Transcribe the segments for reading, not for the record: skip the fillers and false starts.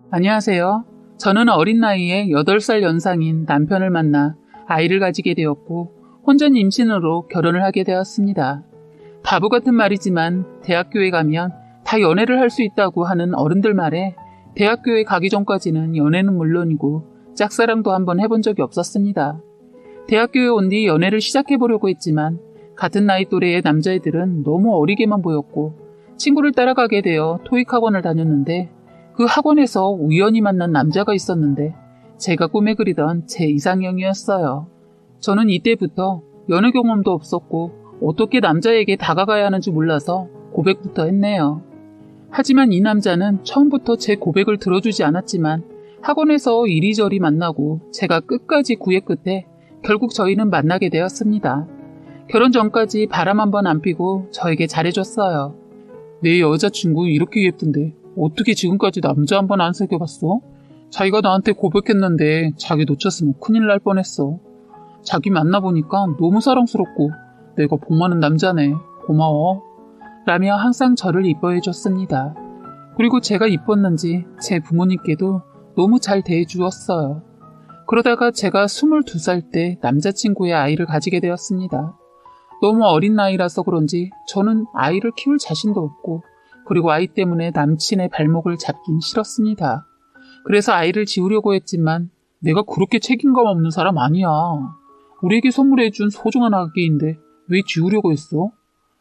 안녕하세요. 저는 어린 나이에 8살 연상인 남편을 만나 아이를 가지게 되었고 혼전 임신으로 결혼을 하게 되었습니다. 바보 같은 말이지만 대학교에 가면 다 연애를 할 수 있다고 하는 어른들 말에 대학교에 가기 전까지는 연애는 물론이고 짝사랑도 한번 해본 적이 없었습니다. 대학교에 온 뒤 연애를 시작해보려고 했지만 같은 나이 또래의 남자애들은 너무 어리게만 보였고 친구를 따라가게 되어 토익 학원을 다녔는데 그 학원에서 우연히 만난 남자가 있었는데 제가 꿈에 그리던 제 이상형이었어요. 저는 이때부터 연애 경험도 없었고 어떻게 남자에게 다가가야 하는지 몰라서 고백부터 했네요. 하지만 이 남자는 처음부터 제 고백을 들어주지 않았지만 학원에서 이리저리 만나고 제가 끝까지 구애 끝에 결국 저희는 만나게 되었습니다. 결혼 전까지 바람 한 번 안 피고 저에게 잘해줬어요. 내 여자친구 이렇게 예쁜데 어떻게 지금까지 남자 한 번 안 사귀어봤어? 자기가 나한테 고백했는데 자기 놓쳤으면 큰일 날 뻔했어. 자기 만나보니까 너무 사랑스럽고 내가 복 많은 남자네. 고마워. 라며 항상 저를 이뻐해줬습니다. 그리고 제가 이뻤는지 제 부모님께도 너무 잘 대해주었어요. 그러다가 제가 22살 때 남자친구의 아이를 가지게 되었습니다. 너무 어린 나이라서 그런지 저는 아이를 키울 자신도 없고 그리고 아이 때문에 남친의 발목을 잡긴 싫었습니다. 그래서 아이를 지우려고 했지만 내가 그렇게 책임감 없는 사람 아니야. 우리에게 선물해준 소중한 아기인데 왜 지우려고 했어?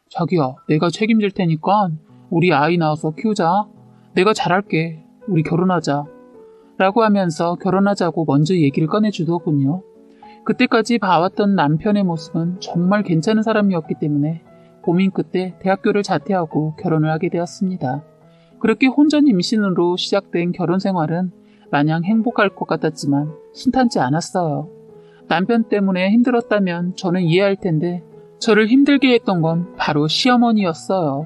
자기야, 내가 책임질 테니까 우리 아이 낳아서 키우자. 내가 잘할게. 우리 결혼하자. 라고 하면서 결혼하자고 먼저 얘기를 꺼내주더군요. 그때까지 봐왔던 남편의 모습은 정말 괜찮은 사람이었기 때문에 고민 끝에 대학교를 자퇴하고 결혼을 하게 되었습니다. 그렇게 혼전 임신으로 시작된 결혼 생활은 마냥 행복할 것 같았지만 순탄치 않았어요. 남편 때문에 힘들었다면 저는 이해할 텐데 저를 힘들게 했던 건 바로 시어머니였어요.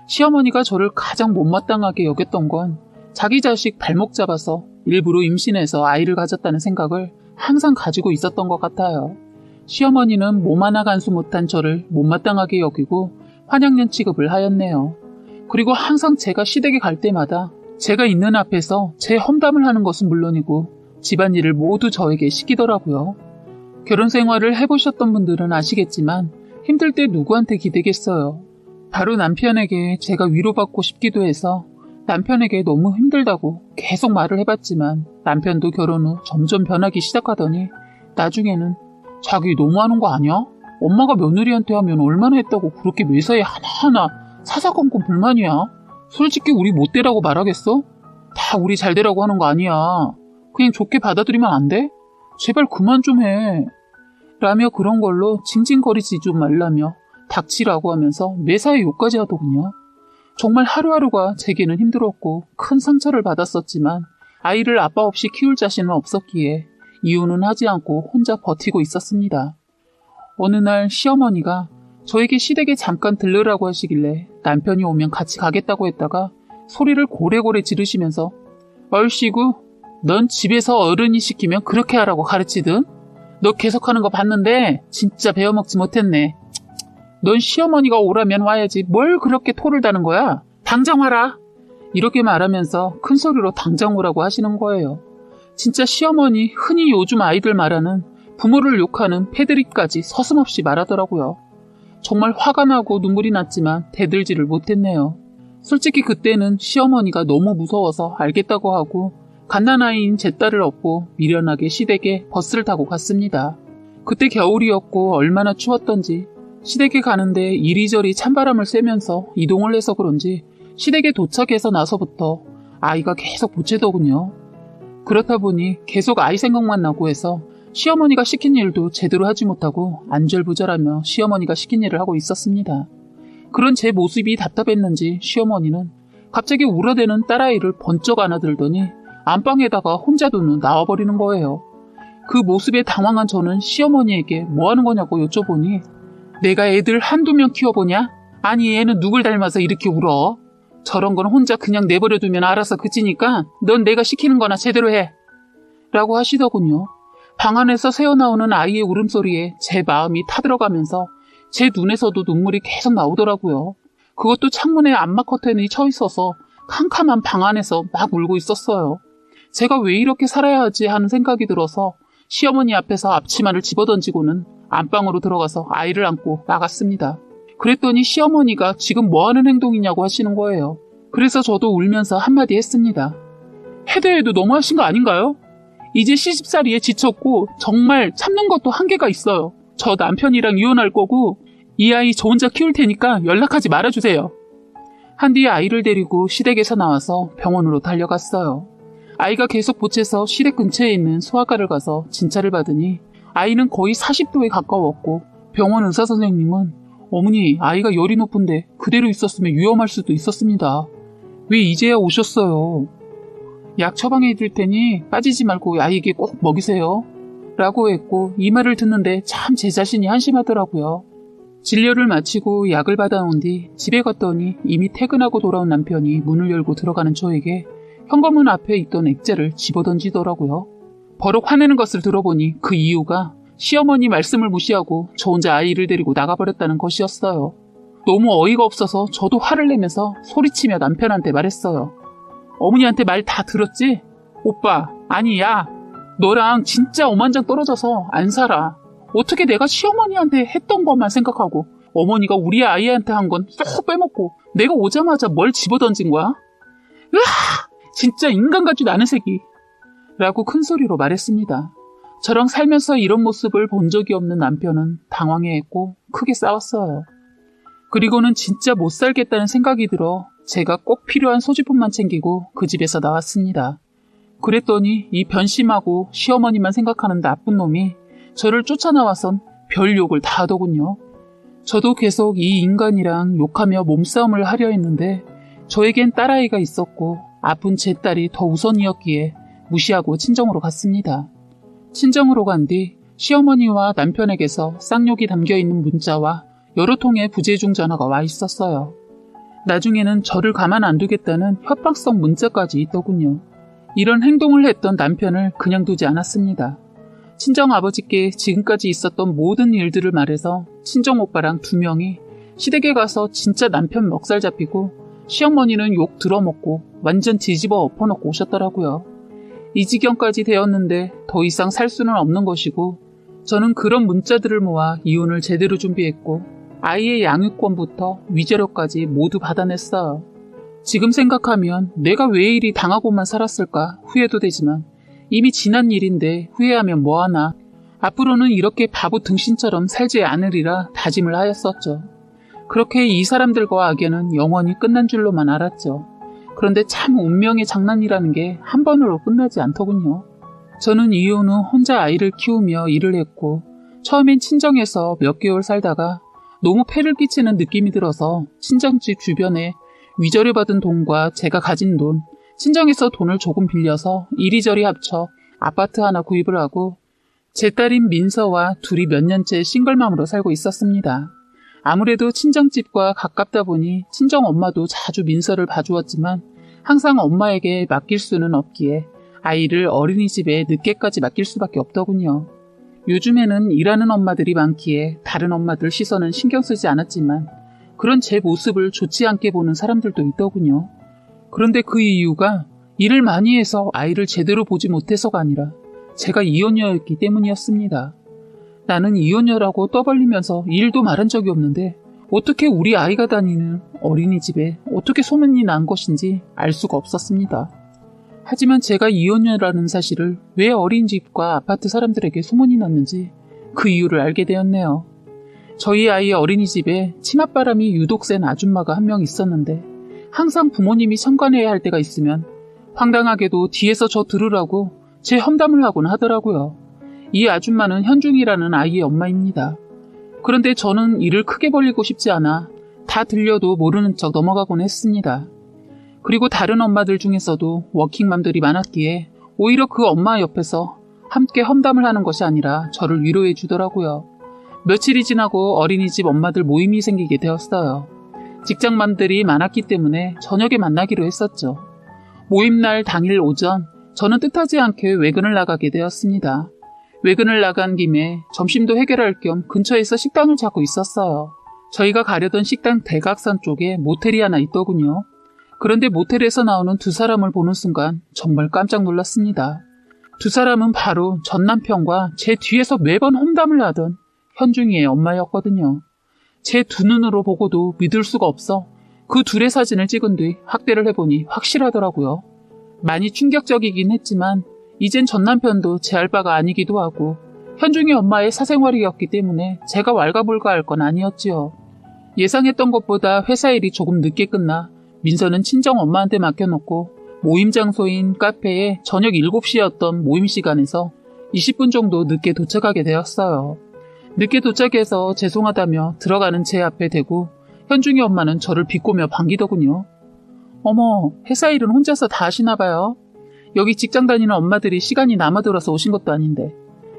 시어머니가 저를 가장 못마땅하게 여겼던 건 자기 자식 발목 잡아서 일부러 임신해서 아이를 가졌다는 생각을 항상 가지고 있었던 것 같아요. 시어머니는 몸 하나 간수 못한 저를 못마땅하게 여기고 환양년 취급을 하였네요. 그리고 항상 제가 시댁에 갈 때마다 제가 있는 앞에서 제 험담을 하는 것은 물론이고 집안일을 모두 저에게 시키더라고요. 결혼 생활을 해보셨던 분들은 아시겠지만 힘들 때 누구한테 기대겠어요. 바로 남편에게 제가 위로받고 싶기도 해서 남편에게 너무 힘들다고 계속 말을 해봤지만 남편도 결혼 후 점점 변하기 시작하더니 나중에는 자기 너무하는 거 아니야? 엄마가 며느리한테 하면 얼마나 했다고 그렇게 매사에 하나하나 사사건건 불만이야? 솔직히 우리 못되라고 말하겠어? 다 우리 잘되라고 하는 거 아니야. 그냥 좋게 받아들이면 안 돼? 제발 그만 좀 해. 라며 그런 걸로 징징거리지 좀 말라며 닥치라고 하면서 매사에 욕까지 하더군요. 정말 하루하루가 제게는 힘들었고 큰 상처를 받았었지만 아이를 아빠 없이 키울 자신은 없었기에 이유는 하지 않고 혼자 버티고 있었습니다. 어느 날 시어머니가 저에게 시댁에 잠깐 들르라고 하시길래 남편이 오면 같이 가겠다고 했다가 소리를 고래고래 지르시면서 얼씨구, 넌 집에서 어른이 시키면 그렇게 하라고 가르치든? 너 계속하는 거 봤는데 진짜 배워먹지 못했네. 넌 시어머니가 오라면 와야지 뭘 그렇게 토를 다는 거야? 당장 와라. 이렇게 말하면서 큰 소리로 당장 오라고 하시는 거예요. 진짜 시어머니 흔히 요즘 아이들 말하는 부모를 욕하는 패드립까지 서슴없이 말하더라고요. 정말 화가 나고 눈물이 났지만 대들지를 못했네요. 솔직히 그때는 시어머니가 너무 무서워서 알겠다고 하고 갓난아이인 제 딸을 업고 미련하게 시댁에 버스를 타고 갔습니다. 그때 겨울이었고 얼마나 추웠던지 시댁에 가는데 이리저리 찬바람을 쐬면서 이동을 해서 그런지 시댁에 도착해서 나서부터 아이가 계속 보채더군요. 그렇다 보니 계속 아이 생각만 나고 해서 시어머니가 시킨 일도 제대로 하지 못하고 안절부절하며 시어머니가 시킨 일을 하고 있었습니다. 그런 제 모습이 답답했는지 시어머니는 갑자기 울어대는 딸아이를 번쩍 안아들더니 안방에다가 혼자 두는 나와버리는 거예요. 그 모습에 당황한 저는 시어머니에게 뭐 하는 거냐고 여쭤보니 내가 애들 한두 명 키워보냐? 아니 애는 누굴 닮아서 이렇게 울어? 저런 건 혼자 그냥 내버려두면 알아서 그치니까 넌 내가 시키는 거나 제대로 해. 라고 하시더군요. 방 안에서 새어나오는 아이의 울음소리에 제 마음이 타들어가면서 제 눈에서도 눈물이 계속 나오더라고요. 그것도 창문에 암막 커튼이 쳐 있어서 캄캄한 방 안에서 막 울고 있었어요. 제가 왜 이렇게 살아야 하지 하는 생각이 들어서 시어머니 앞에서 앞치마를 집어던지고는 안방으로 들어가서 아이를 안고 나갔습니다. 그랬더니 시어머니가 지금 뭐 하는 행동이냐고 하시는 거예요. 그래서 저도 울면서 한마디 했습니다. 해도 너무하신 거 아닌가요? 이제 시집살이에 지쳤고 정말 참는 것도 한계가 있어요. 저 남편이랑 이혼할 거고 이 아이 저 혼자 키울 테니까 연락하지 말아주세요. 한 뒤에 아이를 데리고 시댁에서 나와서 병원으로 달려갔어요. 아이가 계속 보채서 시댁 근처에 있는 소아과를 가서 진찰을 받으니 아이는 거의 40도에 가까웠고 병원 의사 선생님은 어머니 아이가 열이 높은데 그대로 있었으면 위험할 수도 있었습니다. 왜 이제야 오셨어요? 약 처방해 드릴 테니 빠지지 말고 아이에게 꼭 먹이세요. 라고 했고 이 말을 듣는데 참 제 자신이 한심하더라고요. 진료를 마치고 약을 받아온 뒤 집에 갔더니 이미 퇴근하고 돌아온 남편이 문을 열고 들어가는 저에게 현관문 앞에 있던 액자를 집어던지더라고요. 버럭 화내는 것을 들어보니 그 이유가 시어머니 말씀을 무시하고 저 혼자 아이를 데리고 나가버렸다는 것이었어요. 너무 어이가 없어서 저도 화를 내면서 소리치며 남편한테 말했어요. 어머니한테 말 다 들었지? 오빠, 아니 야, 너랑 진짜 오만장 떨어져서 안 살아. 어떻게 내가 시어머니한테 했던 것만 생각하고 어머니가 우리 아이한테 한 건 쏙 빼먹고 내가 오자마자 뭘 집어던진 거야? 으아! 진짜 인간 같지도 않은 새끼. 라고 큰 소리로 말했습니다. 저랑 살면서 이런 모습을 본 적이 없는 남편은 당황해했고 크게 싸웠어요. 그리고는 진짜 못 살겠다는 생각이 들어 제가 꼭 필요한 소지품만 챙기고 그 집에서 나왔습니다. 그랬더니 이 변심하고 시어머니만 생각하는 나쁜 놈이 저를 쫓아나와선 별 욕을 다 하더군요. 저도 계속 이 인간이랑 욕하며 몸싸움을 하려 했는데 저에겐 딸아이가 있었고 아픈 제 딸이 더 우선이었기에 무시하고 친정으로 갔습니다. 친정으로 간 뒤 시어머니와 남편에게서 쌍욕이 담겨있는 문자와 여러 통의 부재중 전화가 와 있었어요. 나중에는 저를 가만 안 두겠다는 협박성 문자까지 있더군요. 이런 행동을 했던 남편을 그냥 두지 않았습니다. 친정아버지께 지금까지 있었던 모든 일들을 말해서 친정오빠랑 2명이 시댁에 가서 진짜 남편 멱살 잡히고 시어머니는 욕 들어먹고 완전 뒤집어 엎어놓고 오셨더라고요. 이 지경까지 되었는데 더 이상 살 수는 없는 것이고 저는 그런 문자들을 모아 이혼을 제대로 준비했고 아이의 양육권부터 위자료까지 모두 받아냈어요. 지금 생각하면 내가 왜 이리 당하고만 살았을까 후회도 되지만 이미 지난 일인데 후회하면 뭐하나. 앞으로는 이렇게 바보 등신처럼 살지 않으리라 다짐을 하였었죠. 그렇게 이 사람들과 악연은 영원히 끝난 줄로만 알았죠. 그런데 참 운명의 장난이라는 게 한 번으로 끝나지 않더군요. 저는 이혼 후 혼자 아이를 키우며 일을 했고 처음엔 친정에서 몇 개월 살다가 너무 폐를 끼치는 느낌이 들어서 친정집 주변에 위자료 받은 돈과 제가 가진 돈, 친정에서 돈을 조금 빌려서 이리저리 합쳐 아파트 하나 구입을 하고 제 딸인 민서와 둘이 몇 년째 싱글맘으로 살고 있었습니다. 아무래도 친정집과 가깝다 보니 친정엄마도 자주 민서를 봐주었지만 항상 엄마에게 맡길 수는 없기에 아이를 어린이집에 늦게까지 맡길 수밖에 없더군요. 요즘에는 일하는 엄마들이 많기에 다른 엄마들 시선은 신경 쓰지 않았지만 그런 제 모습을 좋지 않게 보는 사람들도 있더군요. 그런데 그 이유가 일을 많이 해서 아이를 제대로 보지 못해서가 아니라 제가 이혼녀였기 때문이었습니다. 나는 이혼녀라고 떠벌리면서 일도 말한 적이 없는데 어떻게 우리 아이가 다니는 어린이집에 어떻게 소문이 난 것인지 알 수가 없었습니다. 하지만 제가 이혼녀라는 사실을 왜 어린이집과 아파트 사람들에게 소문이 났는지 그 이유를 알게 되었네요. 저희 아이의 어린이집에 치맛바람이 유독 센 아줌마가 한 명 있었는데 항상 부모님이 참관해야 할 때가 있으면 황당하게도 뒤에서 저 들으라고 제 험담을 하곤 하더라고요. 이 아줌마는 현중이라는 아이의 엄마입니다. 그런데 저는 일을 크게 벌리고 싶지 않아 다 들려도 모르는 척 넘어가곤 했습니다. 그리고 다른 엄마들 중에서도 워킹맘들이 많았기에 오히려 그 엄마 옆에서 함께 험담을 하는 것이 아니라 저를 위로해 주더라고요. 며칠이 지나고 어린이집 엄마들 모임이 생기게 되었어요. 직장맘들이 많았기 때문에 저녁에 만나기로 했었죠. 모임날 당일 오전 저는 뜻하지 않게 외근을 나가게 되었습니다. 외근을 나간 김에 점심도 해결할 겸 근처에서 식당을 찾고 있었어요. 저희가 가려던 식당 대각선 쪽에 모텔이 하나 있더군요. 그런데 모텔에서 나오는 두 사람을 보는 순간 정말 깜짝 놀랐습니다. 두 사람은 바로 전 남편과 제 뒤에서 매번 험담을 하던 현중이의 엄마였거든요. 제 두 눈으로 보고도 믿을 수가 없어 그 둘의 사진을 찍은 뒤 확대를 해보니 확실하더라고요. 많이 충격적이긴 했지만 이젠 전 남편도 제 알바가 아니기도 하고 현중이 엄마의 사생활이었기 때문에 제가 왈가불가할 건 아니었지요. 예상했던 것보다 회사 일이 조금 늦게 끝나 민서는 친정 엄마한테 맡겨놓고 모임 장소인 카페에 저녁 7시였던 모임 시간에서 20분 정도 늦게 도착하게 되었어요. 늦게 도착해서 죄송하다며 들어가는 제 앞에 대고 현중이 엄마는 저를 비꼬며 반기더군요. 어머, 회사 일은 혼자서 다 하시나 봐요. 여기 직장 다니는 엄마들이 시간이 남아돌아서 오신 것도 아닌데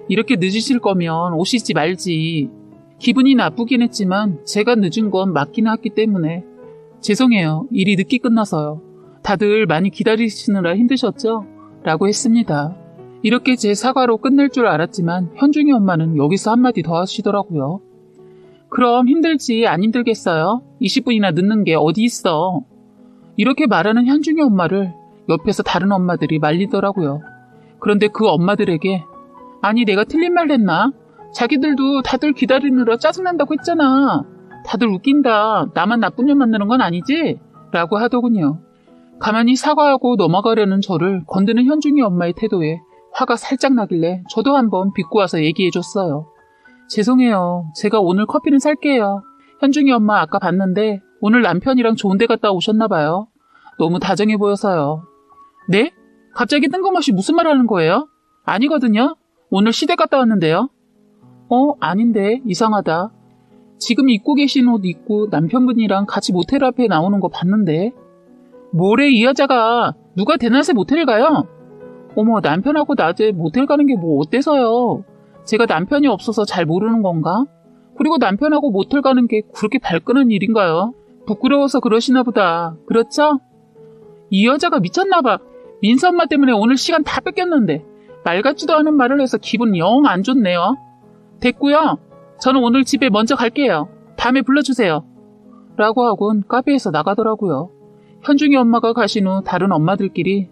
이렇게 늦으실 거면 오시지 말지. 기분이 나쁘긴 했지만 제가 늦은 건 맞긴 했기 때문에 죄송해요. 일이 늦게 끝나서요. 다들 많이 기다리시느라 힘드셨죠? 라고 했습니다. 이렇게 제 사과로 끝낼 줄 알았지만 현중이 엄마는 여기서 한마디 더 하시더라고요. 그럼 힘들지 안 힘들겠어요? 20분이나 늦는 게 어디 있어? 이렇게 말하는 현중이 엄마를 옆에서 다른 엄마들이 말리더라고요. 그런데 그 엄마들에게 아니 내가 틀린 말 했나? 자기들도 다들 기다리느라 짜증난다고 했잖아. 다들 웃긴다. 나만 나쁜 년 만드는 건 아니지? 라고 하더군요. 가만히 사과하고 넘어가려는 저를 건드는 현중이 엄마의 태도에 화가 살짝 나길래 저도 한번 비꼬아서 얘기해줬어요. 죄송해요. 제가 오늘 커피는 살게요. 현중이 엄마 아까 봤는데 오늘 남편이랑 좋은 데 갔다 오셨나 봐요. 너무 다정해 보여서요. 네? 갑자기 뜬금없이 무슨 말 하는 거예요? 아니거든요. 오늘 시댁 갔다 왔는데요. 아닌데 이상하다. 지금 입고 계신 옷 입고 남편분이랑 같이 모텔 앞에 나오는 거 봤는데. 뭐래 이 여자가. 누가 대낮에 모텔 가요? 어머 남편하고 낮에 모텔 가는 게 뭐 어때서요? 제가 남편이 없어서 잘 모르는 건가? 그리고 남편하고 모텔 가는 게 그렇게 발끈한 일인가요? 부끄러워서 그러시나 보다. 그렇죠? 이 여자가 미쳤나 봐. 민서 엄마 때문에 오늘 시간 다 뺏겼는데 말 같지도 않은 말을 해서 기분 영 안 좋네요. 됐고요. 저는 오늘 집에 먼저 갈게요. 다음에 불러주세요. 라고 하곤 카페에서 나가더라고요. 현중이 엄마가 가신 후 다른 엄마들끼리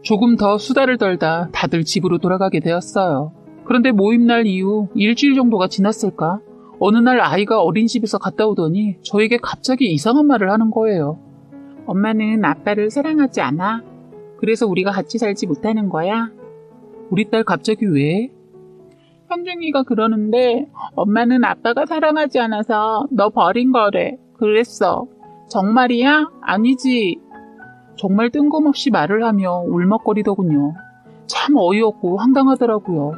조금 더 수다를 떨다 다들 집으로 돌아가게 되었어요. 그런데 모임날 이후 일주일 정도가 지났을까? 어느 날 아이가 어린이집에서 갔다 오더니 저에게 갑자기 이상한 말을 하는 거예요. 엄마는 아빠를 사랑하지 않아? 그래서 우리가 같이 살지 못하는 거야? 우리 딸 갑자기 왜? 현중이가 그러는데 엄마는 아빠가 사랑하지 않아서 너 버린 거래. 그랬어. 정말이야? 아니지. 정말 뜬금없이 말을 하며 울먹거리더군요. 참 어이없고 황당하더라고요.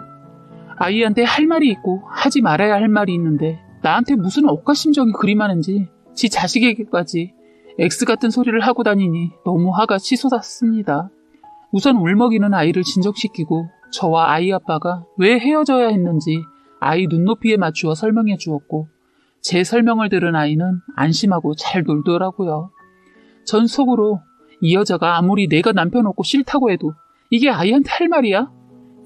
아이한테 할 말이 있고 하지 말아야 할 말이 있는데 나한테 무슨 억가심정이 그리 많은지 지 자식에게까지 X 같은 소리를 하고 다니니 너무 화가 치솟았습니다. 우선 울먹이는 아이를 진정시키고 저와 아이 아빠가 왜 헤어져야 했는지 아이 눈높이에 맞추어 설명해 주었고 제 설명을 들은 아이는 안심하고 잘 놀더라고요. 전 속으로 이 여자가 아무리 내가 남편 없고 싫다고 해도 이게 아이한테 할 말이야?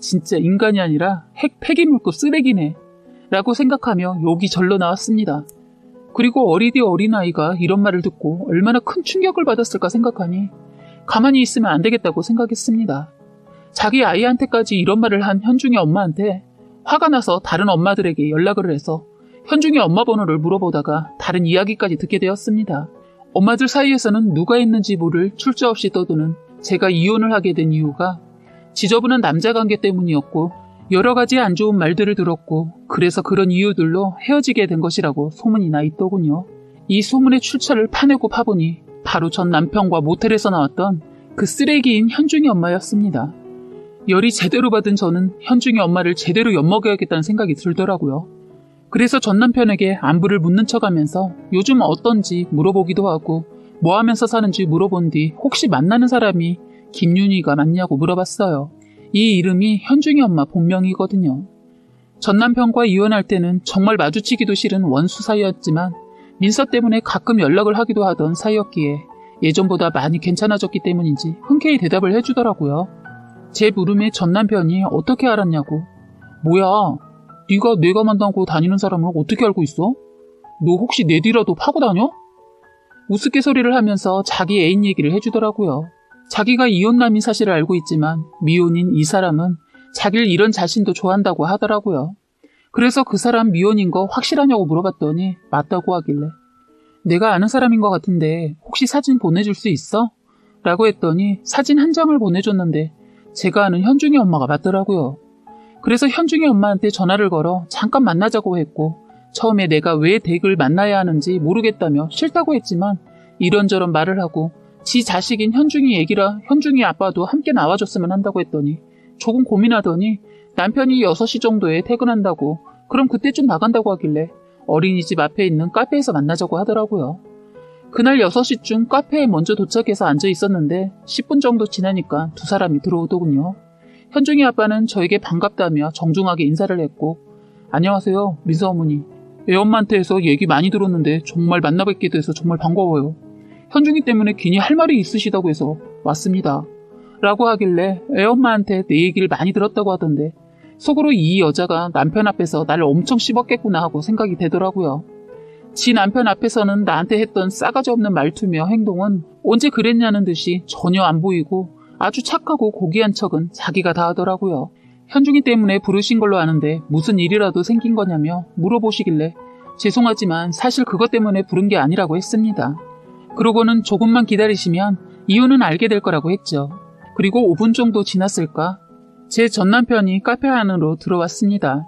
진짜 인간이 아니라 폐기물급 쓰레기네 라고 생각하며 욕이 절로 나왔습니다. 그리고 어리디 어린아이가 이런 말을 듣고 얼마나 큰 충격을 받았을까 생각하니 가만히 있으면 안 되겠다고 생각했습니다. 자기 아이한테까지 이런 말을 한 현중이 엄마한테 화가 나서 다른 엄마들에게 연락을 해서 현중이 엄마 번호를 물어보다가 다른 이야기까지 듣게 되었습니다. 엄마들 사이에서는 누가 있는지 모를 출처 없이 떠도는 제가 이혼을 하게 된 이유가 지저분한 남자관계 때문이었고 여러 가지 안 좋은 말들을 들었고 그래서 그런 이유들로 헤어지게 된 것이라고 소문이 나 있더군요. 이 소문의 출처를 파내고 파보니 바로 전 남편과 모텔에서 나왔던 그 쓰레기인 현중이 엄마였습니다. 열이 제대로 받은 저는 현중이 엄마를 제대로 엿먹여야겠다는 생각이 들더라고요. 그래서 전 남편에게 안부를 묻는 척하면서 요즘 어떤지 물어보기도 하고 뭐 하면서 사는지 물어본 뒤 혹시 만나는 사람이 김윤희가 맞냐고 물어봤어요. 이 이름이 현중이 엄마 본명이거든요. 전 남편과 이혼할 때는 정말 마주치기도 싫은 원수 사이였지만 민서 때문에 가끔 연락을 하기도 하던 사이였기에 예전보다 많이 괜찮아졌기 때문인지 흔쾌히 대답을 해주더라고요. 제 물음에 전 남편이 어떻게 알았냐고. 뭐야, 네가 내가 만나고 다니는 사람을 어떻게 알고 있어? 너 혹시 내 뒤라도 파고 다녀? 우스갯소리를 하면서 자기 애인 얘기를 해주더라고요. 자기가 이혼남인 사실을 알고 있지만 미혼인 이 사람은 자기를 이런 자신도 좋아한다고 하더라고요. 그래서 그 사람 미혼인 거 확실하냐고 물어봤더니 맞다고 하길래 내가 아는 사람인 것 같은데 혹시 사진 보내줄 수 있어? 라고 했더니 사진 한 장을 보내줬는데 제가 아는 현중이 엄마가 맞더라고요. 그래서 현중이 엄마한테 전화를 걸어 잠깐 만나자고 했고 처음에 내가 왜 댁을 만나야 하는지 모르겠다며 싫다고 했지만 이런저런 말을 하고 지 자식인 현중이 얘기라 현중이 아빠도 함께 나와줬으면 한다고 했더니 조금 고민하더니 남편이 6시 정도에 퇴근한다고 그럼 그때쯤 나간다고 하길래 어린이집 앞에 있는 카페에서 만나자고 하더라고요. 그날 6시쯤 카페에 먼저 도착해서 앉아 있었는데 10분 정도 지나니까 두 사람이 들어오더군요. 현중이 아빠는 저에게 반갑다며 정중하게 인사를 했고 안녕하세요 민서 어머니. 애엄마한테 해서 얘기 많이 들었는데 정말 만나뵙게 돼서 정말 반가워요. 현중이 때문에 괜히 할 말이 있으시다고 해서 왔습니다. 라고 하길래 애엄마한테 내 얘기를 많이 들었다고 하던데 속으로 이 여자가 남편 앞에서 나를 엄청 씹었겠구나 하고 생각이 되더라고요. 지 남편 앞에서는 나한테 했던 싸가지 없는 말투며 행동은 언제 그랬냐는 듯이 전혀 안 보이고 아주 착하고 고귀한 척은 자기가 다 하더라고요. 현중이 때문에 부르신 걸로 아는데 무슨 일이라도 생긴 거냐며 물어보시길래 죄송하지만 사실 그것 때문에 부른 게 아니라고 했습니다. 그러고는 조금만 기다리시면 이유는 알게 될 거라고 했죠. 그리고 5분 정도 지났을까? 제 전남편이 카페 안으로 들어왔습니다.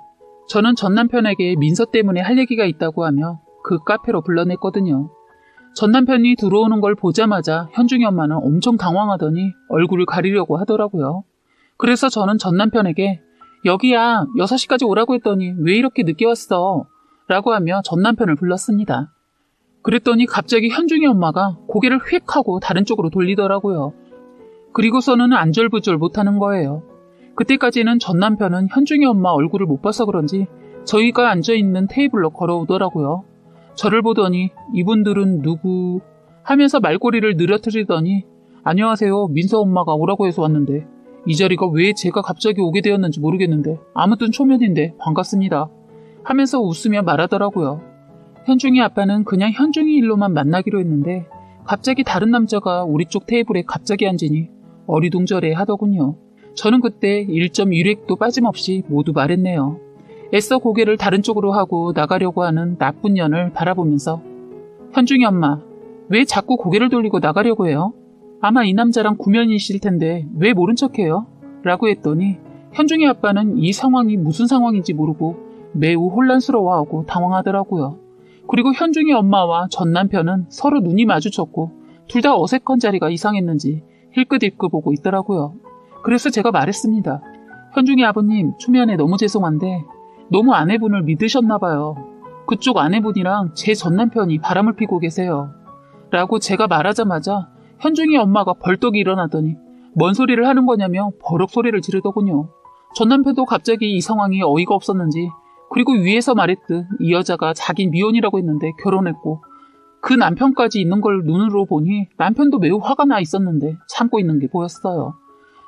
저는 전남편에게 민서 때문에 할 얘기가 있다고 하며 그 카페로 불러냈거든요. 전남편이 들어오는 걸 보자마자 현중이 엄마는 엄청 당황하더니 얼굴을 가리려고 하더라고요. 그래서 저는 전남편에게 여기야 6시까지 오라고 했더니 왜 이렇게 늦게 왔어? 라고 하며 전남편을 불렀습니다. 그랬더니 갑자기 현중이 엄마가 고개를 휙 하고 다른 쪽으로 돌리더라고요. 그리고서는 안절부절 못하는 거예요. 그때까지는 전남편은 현중이 엄마 얼굴을 못 봐서 그런지 저희가 앉아있는 테이블로 걸어오더라고요. 저를 보더니 이분들은 누구 하면서 말꼬리를 늘어뜨리더니 안녕하세요 민서 엄마가 오라고 해서 왔는데 이 자리가 왜 제가 갑자기 오게 되었는지 모르겠는데 아무튼 초면인데 반갑습니다 하면서 웃으며 말하더라고요. 현중이 아빠는 그냥 현중이 일로만 만나기로 했는데 갑자기 다른 남자가 우리 쪽 테이블에 갑자기 앉으니 어리둥절해 하더군요. 저는 그때 1.1획도 빠짐없이 모두 말했네요. 애써 고개를 다른 쪽으로 하고 나가려고 하는 나쁜 년을 바라보면서 현중이 엄마, 왜 자꾸 고개를 돌리고 나가려고 해요? 아마 이 남자랑 구면이실 텐데 왜 모른 척해요? 라고 했더니 현중이 아빠는 이 상황이 무슨 상황인지 모르고 매우 혼란스러워하고 당황하더라고요. 그리고 현중이 엄마와 전 남편은 서로 눈이 마주쳤고 둘 다 어색한 자리가 이상했는지 힐끗힐끗 보고 있더라고요. 그래서 제가 말했습니다. 현중이 아버님, 초면에 너무 죄송한데 너무 아내분을 믿으셨나 봐요. 그쪽 아내분이랑 제 전남편이 바람을 피고 계세요. 라고 제가 말하자마자 현중이 엄마가 벌떡 일어나더니 뭔 소리를 하는 거냐며 버럭 소리를 지르더군요. 전남편도 갑자기 이 상황이 어이가 없었는지 그리고 위에서 말했듯 이 여자가 자긴 미혼이라고 했는데 결혼했고 그 남편까지 있는 걸 눈으로 보니 남편도 매우 화가 나 있었는데 참고 있는 게 보였어요.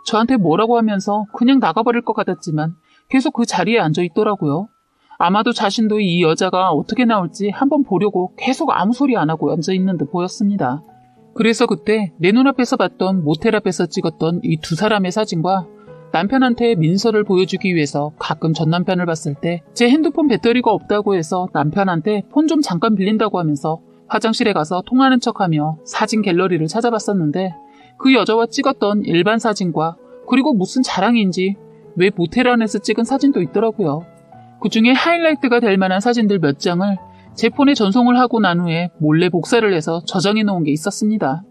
저한테 뭐라고 하면서 그냥 나가버릴 것 같았지만 계속 그 자리에 앉아 있더라고요. 아마도 자신도 이 여자가 어떻게 나올지 한번 보려고 계속 아무 소리 안 하고 앉아 있는 듯 보였습니다. 그래서 그때 내 눈앞에서 봤던 모텔 앞에서 찍었던 이 두 사람의 사진과 남편한테 민서를 보여주기 위해서 가끔 전 남편을 봤을 때 제 핸드폰 배터리가 없다고 해서 남편한테 폰 좀 잠깐 빌린다고 하면서 화장실에 가서 통화하는 척하며 사진 갤러리를 찾아봤었는데 그 여자와 찍었던 일반 사진과 그리고 무슨 자랑인지 왜 모텔 안에서 찍은 사진도 있더라고요. 그 중에 하이라이트가 될 만한 사진들 몇 장을 제 폰에 전송을 하고 난 후에 몰래 복사를 해서 저장해 놓은 게 있었습니다.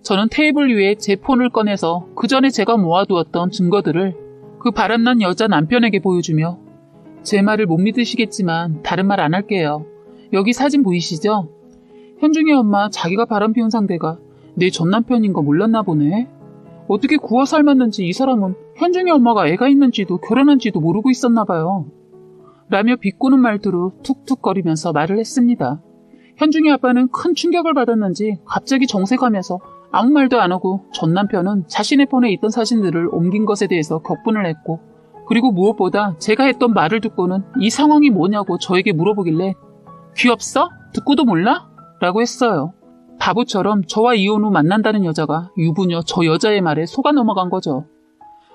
저는 테이블 위에 제 폰을 꺼내서 그 전에 제가 모아두었던 증거들을 그 바람난 여자 남편에게 보여주며 제 말을 못 믿으시겠지만 다른 말 안 할게요. 여기 사진 보이시죠? 현중이 엄마 자기가 바람피운 상대가 내 전남편인 거 몰랐나 보네. 어떻게 구워 삶았는지 이 사람은 현중이 엄마가 애가 있는지도 결혼한지도 모르고 있었나 봐요. 라며 비꼬는 말투로 툭툭거리면서 말을 했습니다. 현중이 아빠는 큰 충격을 받았는지 갑자기 정색하면서 아무 말도 안 하고 전 남편은 자신의 폰에 있던 사진들을 옮긴 것에 대해서 격분을 했고 그리고 무엇보다 제가 했던 말을 듣고는 이 상황이 뭐냐고 저에게 물어보길래 귀 없어? 듣고도 몰라? 라고 했어요. 바보처럼 저와 이혼 후 만난다는 여자가 유부녀 저 여자의 말에 속아 넘어간 거죠.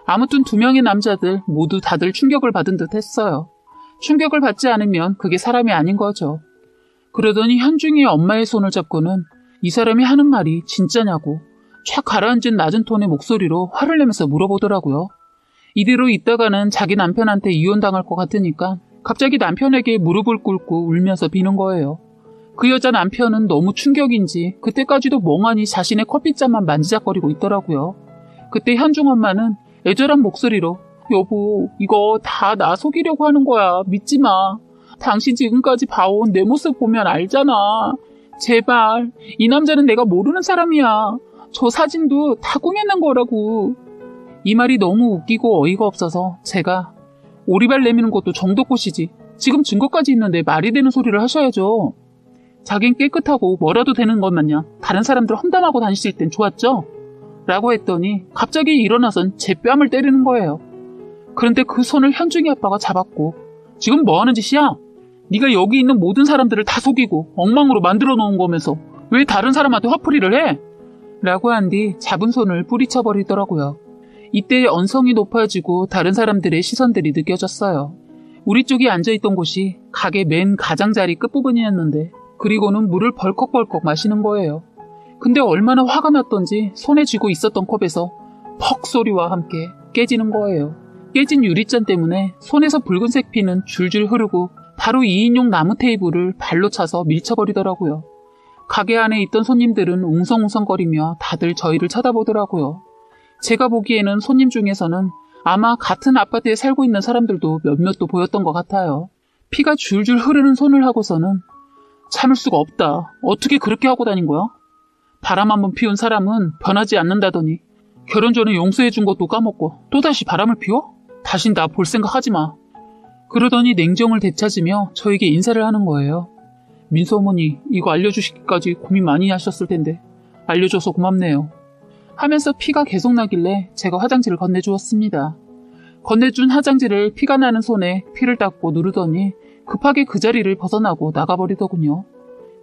아무튼 2명의 남자들 모두 다들 충격을 받은 듯 했어요. 충격을 받지 않으면 그게 사람이 아닌 거죠. 그러더니 현중이의 엄마의 손을 잡고는 이 사람이 하는 말이 진짜냐고 촥 가라앉은 낮은 톤의 목소리로 화를 내면서 물어보더라고요. 이대로 있다가는 자기 남편한테 이혼당할 것 같으니까 갑자기 남편에게 무릎을 꿇고 울면서 비는 거예요. 그 여자 남편은 너무 충격인지 그때까지도 멍하니 자신의 커피잔만 만지작거리고 있더라고요. 그때 현중 엄마는 애절한 목소리로 여보, 이거 다 나 속이려고 하는 거야. 믿지 마. 당신 지금까지 봐온 내 모습 보면 알잖아. 제발, 이 남자는 내가 모르는 사람이야. 저 사진도 다 꾸며낸 거라고. 이 말이 너무 웃기고 어이가 없어서 제가 오리발 내미는 것도 정도꽃이지. 지금 증거까지 있는데 말이 되는 소리를 하셔야죠. 자긴 깨끗하고 뭐라도 되는 것 마냥 다른 사람들 험담하고 다니실 땐 좋았죠? 라고 했더니 갑자기 일어나선 제 뺨을 때리는 거예요. 그런데 그 손을 현중이 아빠가 잡았고 지금 뭐 하는 짓이야? 네가 여기 있는 모든 사람들을 다 속이고 엉망으로 만들어 놓은 거면서 왜 다른 사람한테 화풀이를 해? 라고 한 뒤 잡은 손을 뿌리쳐버리더라고요. 이때 언성이 높아지고 다른 사람들의 시선들이 느껴졌어요. 우리 쪽이 앉아있던 곳이 가게 맨 가장자리 끝부분이었는데 그리고는 물을 벌컥벌컥 마시는 거예요. 근데 얼마나 화가 났던지 손에 쥐고 있었던 컵에서 퍽 소리와 함께 깨지는 거예요. 깨진 유리잔 때문에 손에서 붉은색 피는 줄줄 흐르고 바로 2인용 나무 테이블을 발로 차서 밀쳐버리더라고요. 가게 안에 있던 손님들은 웅성웅성거리며 다들 저희를 쳐다보더라고요. 제가 보기에는 손님 중에서는 아마 같은 아파트에 살고 있는 사람들도 몇몇도 보였던 것 같아요. 피가 줄줄 흐르는 손을 하고서는 참을 수가 없다. 어떻게 그렇게 하고 다닌 거야? 바람 한번 피운 사람은 변하지 않는다더니 결혼 전에 용서해준 것도 까먹고 또다시 바람을 피워? 다신 나 볼 생각 하지 마. 그러더니 냉정을 되찾으며 저에게 인사를 하는 거예요. 민수 어머니, 이거 알려주시기까지 고민 많이 하셨을 텐데 알려줘서 고맙네요. 하면서 피가 계속 나길래 제가 화장지를 건네주었습니다. 건네준 화장지를 피가 나는 손에 피를 닦고 누르더니 급하게 그 자리를 벗어나고 나가버리더군요.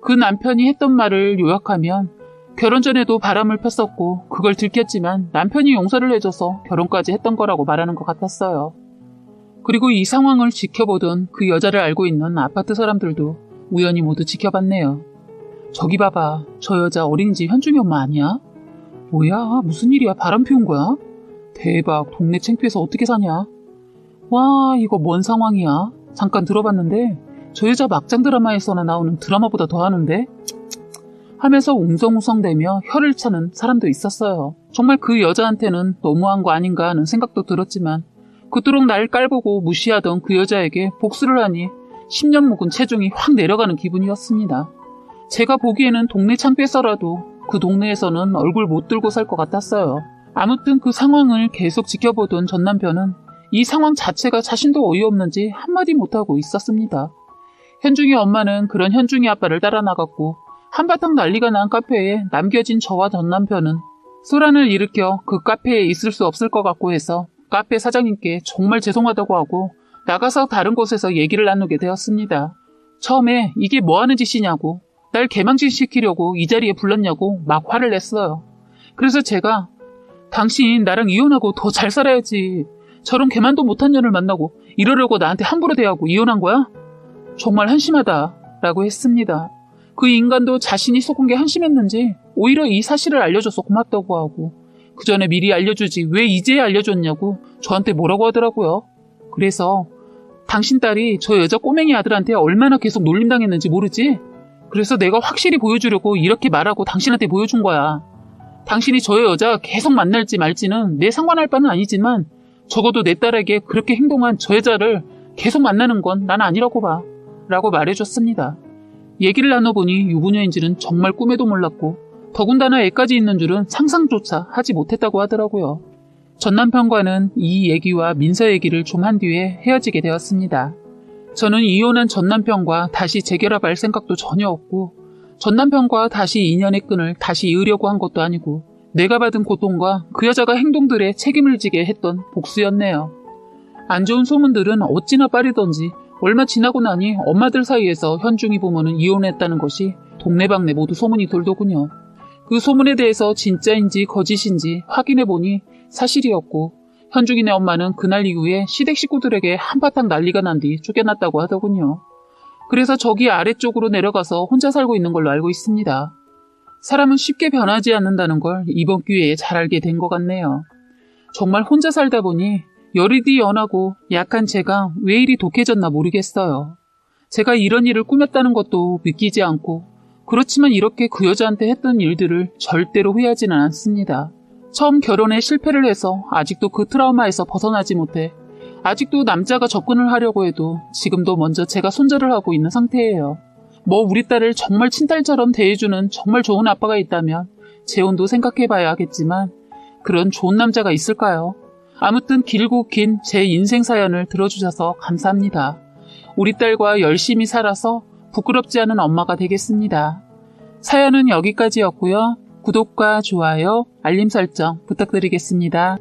그 남편이 했던 말을 요약하면 결혼 전에도 바람을 폈었고 그걸 들켰지만 남편이 용서를 해줘서 결혼까지 했던 거라고 말하는 것 같았어요. 그리고 이 상황을 지켜보던 그 여자를 알고 있는 아파트 사람들도 우연히 모두 지켜봤네요. 저기 봐봐, 저 여자 어린이집 현중이 엄마 아니야? 뭐야, 무슨 일이야, 바람 피운 거야? 대박, 동네 창피해서 어떻게 사냐? 와, 이거 뭔 상황이야? 잠깐 들어봤는데 저 여자 막장 드라마에서나 나오는 드라마보다 더 하는데? 하면서 웅성웅성대며 혀를 차는 사람도 있었어요. 정말 그 여자한테는 너무한 거 아닌가 하는 생각도 들었지만 그토록 날 깔보고 무시하던 그 여자에게 복수를 하니 10년 묵은 체중이 확 내려가는 기분이었습니다. 제가 보기에는 동네 창피해서라도 그 동네에서는 얼굴 못 들고 살 것 같았어요. 아무튼 그 상황을 계속 지켜보던 전 남편은 이 상황 자체가 자신도 어이없는지 한마디 못하고 있었습니다. 현중이 엄마는 그런 현중이 아빠를 따라 나갔고 한바탕 난리가 난 카페에 남겨진 저와 전 남편은 소란을 일으켜 그 카페에 있을 수 없을 것 같고 해서 카페 사장님께 정말 죄송하다고 하고 나가서 다른 곳에서 얘기를 나누게 되었습니다. 처음에 이게 뭐 하는 짓이냐고 날 개망신시키려고 이 자리에 불렀냐고 막 화를 냈어요. 그래서 제가 당신 나랑 이혼하고 더 잘 살아야지. 저런 개만도 못한 년을 만나고 이러려고 나한테 함부로 대하고 이혼한 거야? 정말 한심하다 라고 했습니다. 그 인간도 자신이 속은 게 한심했는지 오히려 이 사실을 알려줘서 고맙다고 하고 그 전에 미리 알려주지 왜 이제야 알려줬냐고 저한테 뭐라고 하더라고요. 그래서 당신 딸이 저 여자 꼬맹이 아들한테 얼마나 계속 놀림당했는지 모르지? 그래서 내가 확실히 보여주려고 이렇게 말하고 당신한테 보여준 거야. 당신이 저 여자 계속 만날지 말지는 내 상관할 바는 아니지만 적어도 내 딸에게 그렇게 행동한 저 여자를 계속 만나는 건 난 아니라고 봐. 라고 말해줬습니다. 얘기를 나눠보니 유부녀인지는 정말 꿈에도 몰랐고 더군다나 애까지 있는 줄은 상상조차 하지 못했다고 하더라고요. 전 남편과는 이 얘기와 민서 얘기를 좀 한 뒤에 헤어지게 되었습니다. 저는 이혼한 전 남편과 다시 재결합할 생각도 전혀 없고 전 남편과 다시 인연의 끈을 다시 이으려고 한 것도 아니고 내가 받은 고통과 그 여자가 행동들에 책임을 지게 했던 복수였네요. 안 좋은 소문들은 어찌나 빠르던지 얼마 지나고 나니 엄마들 사이에서 현중이 부모는 이혼했다는 것이 동네방네 모두 소문이 돌더군요. 그 소문에 대해서 진짜인지 거짓인지 확인해보니 사실이었고 현중이네 엄마는 그날 이후에 시댁 식구들에게 한바탕 난리가 난 뒤 쫓겨났다고 하더군요. 그래서 저기 아래쪽으로 내려가서 혼자 살고 있는 걸로 알고 있습니다. 사람은 쉽게 변하지 않는다는 걸 이번 기회에 잘 알게 된 것 같네요. 정말 혼자 살다 보니 열이디 연하고 약한 제가 왜 이리 독해졌나 모르겠어요. 제가 이런 일을 꾸몄다는 것도 믿기지 않고 그렇지만 이렇게 그 여자한테 했던 일들을 절대로 후회하지는 않습니다. 처음 결혼에 실패를 해서 아직도 그 트라우마에서 벗어나지 못해 아직도 남자가 접근을 하려고 해도 지금도 먼저 제가 손절을 하고 있는 상태예요. 뭐 우리 딸을 정말 친딸처럼 대해주는 정말 좋은 아빠가 있다면 재혼도 생각해봐야 하겠지만 그런 좋은 남자가 있을까요? 아무튼 길고 긴 제 인생 사연을 들어주셔서 감사합니다. 우리 딸과 열심히 살아서 부끄럽지 않은 엄마가 되겠습니다. 사연은 여기까지였고요. 구독과 좋아요, 알림 설정 부탁드리겠습니다.